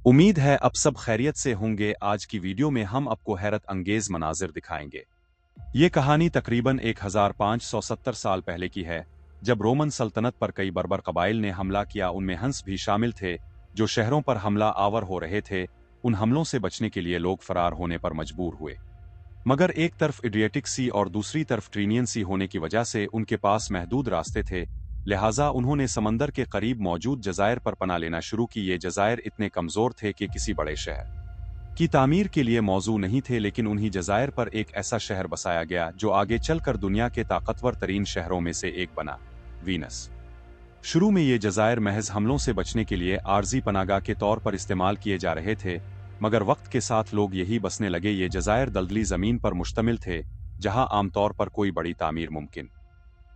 उम्मीद है अब सब खैरियत से होंगे। आज की वीडियो में हम आपको हैरत अंगेज मनाजिर दिखाएंगे। ये कहानी तकरीबन 1570 साल पहले की है, जब रोमन सल्तनत पर कई बर्बर कबाइल ने हमला किया। उनमें हंस भी शामिल थे, जो शहरों पर हमला आवर हो रहे थे। उन हमलों से बचने के लिए लोग फरार होने पर मजबूर हुए, मगर एक तरफ एड्रियाटिक सी और दूसरी तरफ ट्रीनियन सी होने की वजह से उनके पास महदूद रास्ते थे। लिहाजा उन्होंने समंदर के करीब मौजूद जज़ायर पर पनाह लेना शुरू की। ये जज़ायर इतने कमज़ोर थे कि किसी बड़े शहर की तामीर के लिए मौजू नहीं थे, लेकिन उन्हीं जज़ायर पर एक ऐसा शहर बसाया गया जो आगे चलकर दुनिया के ताकतवर तरीन शहरों में से एक बना, वीनस। शुरू में ये जज़ायर महज हमलों से बचने के लिए आर्जी पनाहगाह के तौर पर इस्तेमाल किए जा रहे थे, मगर वक्त के साथ लोग यही बसने लगे। ये जज़ायर दलदली ज़मीन पर मुश्तमिल थे, जहां आमतौर पर कोई बड़ी तामीर मुमकिन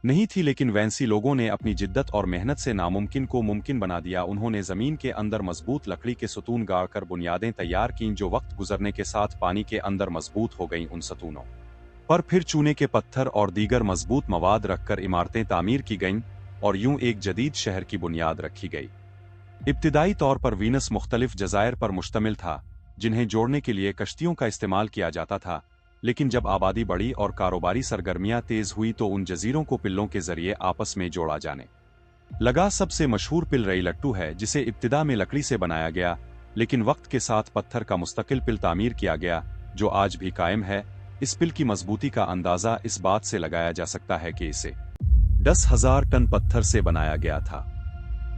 नहीं थी, लेकिन वैंसी लोगों ने अपनी जिद्दत और मेहनत से नामुमकिन को मुमकिन बना दिया। उन्होंने ज़मीन के अंदर मजबूत लकड़ी के सतून गाड़कर बुनियादें तैयार कीं, जो वक्त गुजरने के साथ पानी के अंदर मजबूत हो गईं। उन सतूनों पर फिर चूने के पत्थर और दीगर मजबूत मवाद रखकर इमारतें तामीर की गईं और यूं एक जदीद शहर की बुनियाद रखी गई। इब्तिदाई तौर पर वीनस मुख्तलिफ जज़ायर पर मुश्तमिल था, जिन्हें जोड़ने के लिए कश्तियों का इस्तेमाल किया जाता था। लेकिन जब आबादी बढ़ी और कारोबारी सरगर्मियां तेज हुई तो उन जजीरों को पिल्लों के जरिए आपस में जोड़ा जाने लगा। सबसे मशहूर पिल रईलट्टू है, जिसे इब्तिदा में लकड़ी से बनाया गया, लेकिन वक्त के साथ पत्थर का मुस्तकिल पिल तामीर किया गया, जो आज भी कायम है। इस पिल की मजबूती का अंदाजा इस बात से लगाया जा सकता है कि इसे 10,000 टन पत्थर से बनाया गया था।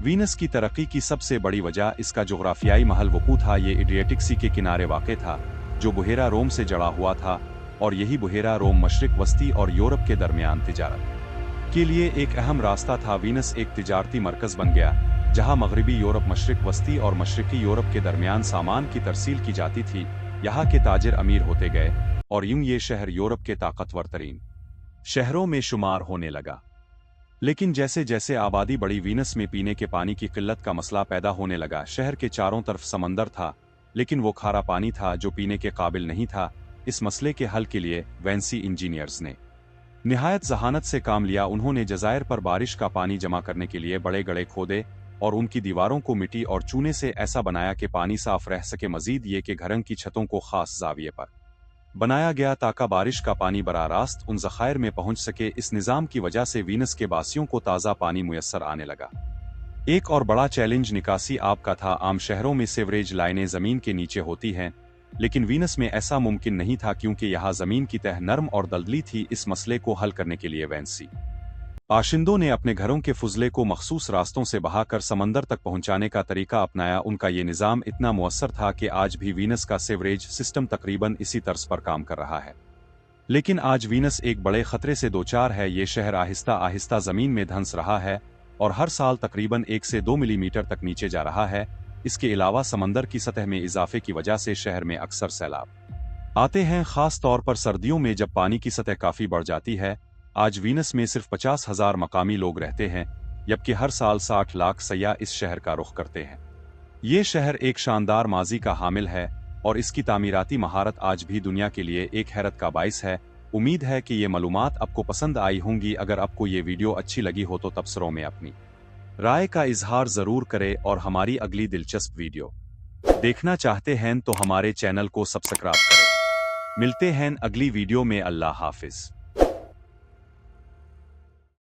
वीनस की तरक्की की सबसे बड़ी वजह इसका जोग्राफियाई महल वकू था। ये एड्रियाटिक सी के किनारे वाक़ था, जो बुहेरा रोम से जड़ा हुआ था, और यही बुहेरा रोम मशरिक वस्ती और यूरोप के दरमियान तिजारत के लिए एक अहम रास्ता था। वीनस एक तिजारती मरकज बन गया, जहां मगरबी यूरोप, मशरिक वस्ती और मशरकी यूरोप के दरमियान सामान की तरसील की जाती थी। यहाँ के ताजिर अमीर होते गए और यूं ये शहर यूरोप के ताकतवर तरीन शहरों में शुमार होने लगा। लेकिन जैसे जैसे आबादी बढ़ी, वीनस में पीने के पानी की किल्लत का मसला पैदा होने लगा। शहर के चारों तरफ समंदर था, लेकिन वो खारा पानी था जो पीने के काबिल नहीं था। इस मसले के हल के लिए वैंसी इंजीनियर्स ने निहायत जहानत से काम लिया। उन्होंने जज़ायर पर बारिश का पानी जमा करने के लिए बड़े गड्ढे खोदे और उनकी दीवारों को मिट्टी और चूने से ऐसा बनाया कि पानी साफ रह सके। मजीद ये कि घरों की छतों को खास जाविये पर बनाया गया ताकि बारिश का पानी बराह रास्त उन ज़खायर में पहुंच सके। इस निज़ाम की वजह से वीनस के बासियों को ताज़ा पानी मुयस्सर आने लगा। एक और बड़ा चैलेंज निकासी आब का था। आम शहरों में सीवरेज लाइनें ज़मीन के नीचे होती हैं, लेकिन वीनस में ऐसा मुमकिन नहीं था, क्योंकि यहाँ ज़मीन की तह नरम और दलदली थी। इस मसले को हल करने के लिए वैंसी बाशिंदों ने अपने घरों के फुजले को मखसूस रास्तों से बहाकर समंदर तक पहुंचाने का तरीका अपनाया। उनका ये निज़ाम इतना मुअस्सर था कि आज भी वीनस का सीवरेज सिस्टम तकरीबन इसी तर्ज पर काम कर रहा है। लेकिन आज वीनस एक बड़े खतरे से दो चार है। ये शहर आहिस्ता आहिस्ता ज़मीन में धंस रहा है और हर साल तकरीबन 1 से 2 मिलीमीटर तक नीचे जा रहा है। इसके अलावा समंदर की सतह में इजाफे की वजह से शहर में अक्सर सैलाब आते हैं, खास तौर पर सर्दियों में जब पानी की सतह काफी बढ़ जाती है। आज वीनस में सिर्फ 50,000 मकामी लोग रहते हैं, जबकि हर साल 60 लाख सयाह इस शहर का रुख करते हैं। ये शहर एक शानदार माजी का हामिल है और इसकी तामीराती महारत आज भी दुनिया के लिए एक हैरत का बाइस है। उम्मीद है कि ये मालूमात आपको पसंद आई होंगी। अगर आपको ये वीडियो अच्छी लगी हो तो तबसरों में अपनी राय का इजहार जरूर करें और हमारी अगली दिलचस्प वीडियो देखना चाहते हैं तो हमारे चैनल को सब्सक्राइब करें। मिलते हैं अगली वीडियो में। अल्लाह हाफिज।